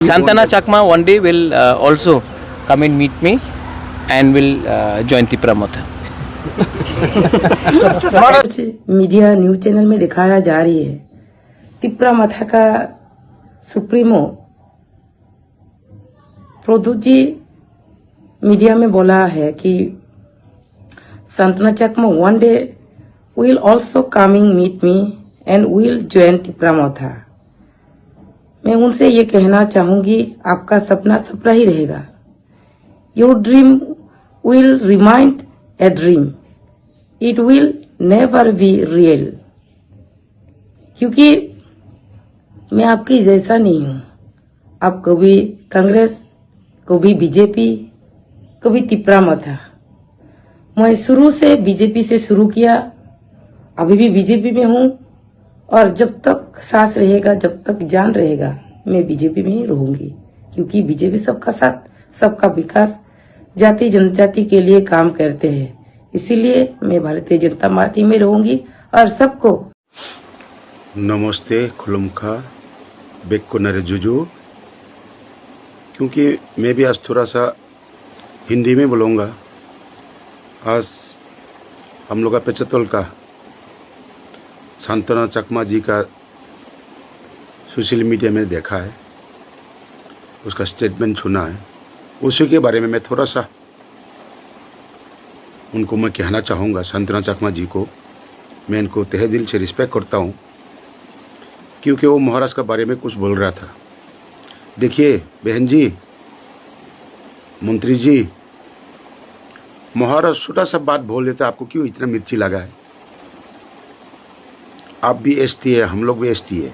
Santana Chakma one day will also come and meet me and will join Tipramotha. कुछ media news channel में दिखाया जा रही है तिप्रामथा का सुप्रीमो प्रोद्युत जी मीडिया में बोला है कि सांतना चकमा one day will also coming meet me and will join तिप्रामथा। मैं उनसे ये कहना चाहूंगी आपका सपना सपना ही रहेगा। Your dream will remind a dream, it will never be real. क्योंकि मैं आपकी जैसा नहीं हूं। आप कभी कांग्रेस, कभी बीजेपी, कभी तिप्रामथा। मैं शुरू से बीजेपी से शुरू किया, अभी भी बीजेपी में हूं और जब तक सांस रहेगा, जब तक जान रहेगा, मैं बीजेपी में ही रहूंगी। क्योंकि बीजेपी सबका साथ, सबका विकास, जाति जनजाति के लिए काम करते हैं। इसीलिए मैं भारतीय जनता पार्टी में रहूंगी और सबको नमस्ते खुलुमखा बेक्को नरे जुजू। क्योंकि मैं भी आज थोड़ा सा हिंदी में बोलूँगा। आज हम लोग का पेचतोल का सांतना चकमा जी का सोशल मीडिया में देखा है, उसका स्टेटमेंट सुना है, उसी के बारे में मैं थोड़ा सा उनको मैं कहना चाहूँगा। सांतना चकमा जी को मैं इनको तहे दिल से रिस्पेक्ट करता हूँ, क्योंकि वो महाराष्ट्र के बारे में कुछ बोल रहा था। देखिए बहन जी, मंत्री जी, महाराष्ट्र छोटा सा बात बोल देता, आपको क्यों इतना मिर्ची लगा है? आप भी एसटी है, हम लोग भी एसटी है,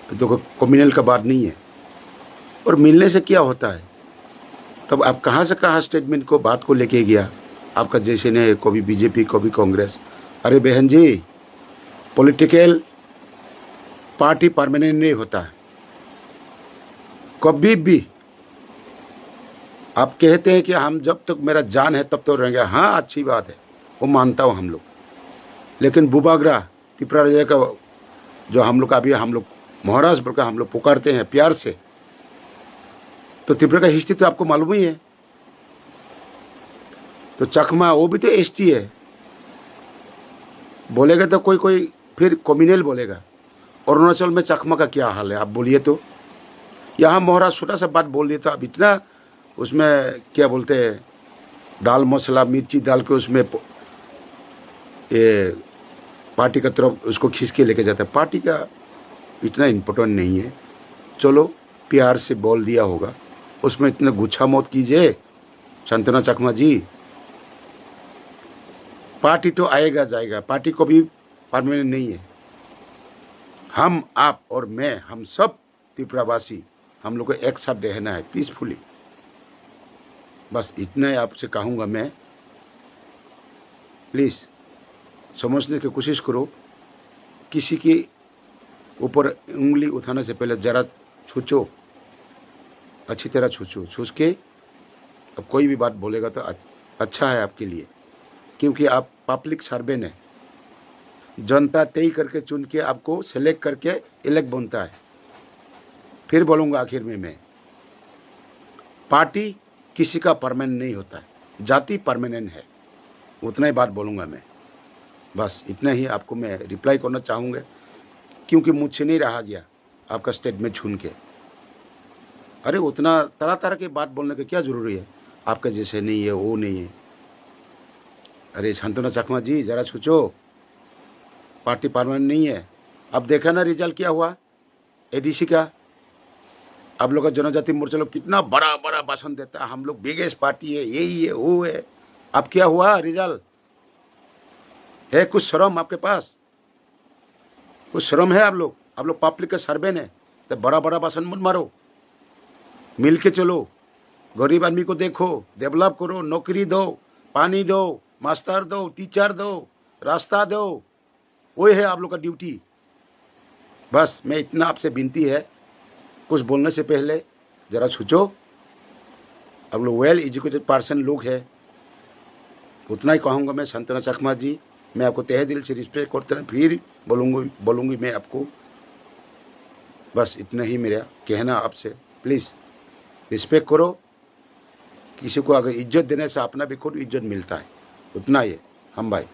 तो कम्युनल का बात नहीं है। और मिलने से क्या होता है? तब आप कहाँ से कहाँ स्टेटमेंट को बात को लेके गया? आपका जैसे ने कभी बीजेपी कभी कांग्रेस। अरे बहन जी, पॉलिटिकल पार्टी परमानेंट नहीं होता है। कभी भी आप कहते हैं कि हम जब तक मेरा जान है तब तो रहेंगे। हाँ, अच्छी बात है, वो मानता हूँ हम लोग। लेकिन बुबागरा त्रिपुरा राज्य का जो हम लोग का अभी हम लोग महाराष्ट्र का हम लोग पुकारते हैं प्यार से, तो त्रिपुरा का हिस्ट्री तो आपको मालूम ही है। तो चकमा वो भी तो एसटी है। बोलेगा तो कोई कोई फिर कम्युनल बोलेगा। अरुणाचल में चकमा का क्या हाल है आप बोलिए तो? यहाँ महाराष्ट्र छोटा सा बात बोल देता, अब इतना उसमें क्या बोलते हैं, दाल मसाला मिर्ची डाल के उसमें ये पार्टी का तरफ उसको खींच के लेके जाता है। पार्टी का इतना इम्पोर्टेंट नहीं है। चलो प्यार से बोल दिया होगा, उसमें इतना गुच्छा मत कीजिए। सांतना चकमा जी, पार्टी तो आएगा जाएगा, पार्टी को भी परमानेंट नहीं है। हम, आप और मैं, हम सब त्रिपुरावासी, हम लोग को एक साथ रहना है पीसफुली। बस इतना ही आपसे कहूँगा मैं। प्लीज़ समझने की कोशिश करो। किसी के ऊपर उंगली उठाने से पहले ज़रा सोचो, अच्छी तरह सोचो। सोच के अब कोई भी बात बोलेगा तो अच्छा है आपके लिए, क्योंकि आप पब्लिक सर्वेंट है। जनता तय करके चुन के आपको सेलेक्ट करके इलेक्ट बनता है। फिर बोलूँगा आखिर में मैं, पार्टी किसी का परमानेंट नहीं होता है, जाति परमानेंट है। उतना ही बात बोलूँगा मैं। बस इतना ही आपको मैं रिप्लाई करना चाहूँगा, क्योंकि मुझसे नहीं रहा गया आपका स्टेटमेंट सुन के। अरे उतना तरह तरह की बात बोलने की क्या ज़रूरी है? आपका जैसे नहीं है, वो नहीं है। अरे सांतना चकमा जी, ज़रा सोचो, पार्टी परमानेंट नहीं है। अब देखा ना रिजल्ट क्या हुआ एडीसी का। आप लोग का जनजाति मोर्चा लोग कितना बड़ा बड़ा भाषण देता है, हम लोग बिगेस्ट पार्टी है, यही है वो है। अब क्या हुआ रिजल्ट है? कुछ शर्म आपके पास? कुछ शर्म है? आप लोग पब्लिक के सर्वेंट है, तो बड़ा बड़ा भाषण मत मारो। मिल के चलो, गरीब आदमी को देखो, डेवलप करो, नौकरी दो, पानी दो, मास्टर दो, टीचर दो, रास्ता दो। वही है आप लोग का ड्यूटी। बस मैं इतना आपसे विनती है, कुछ बोलने से पहले ज़रा सोचो। आप लोग वेल एजुकेटेड पर्सन लोग हैं। उतना ही कहूँगा मैं। सांतना चकमा जी, मैं आपको तहे दिल से रिस्पेक्ट करते हैं। फिर बोलूँगी मैं आपको। बस इतना ही मेरा कहना आपसे। प्लीज़ रिस्पेक्ट करो। किसी को अगर इज्जत देने से अपना भी खुद इज्जत मिलता है, उतना ही है हम भाई।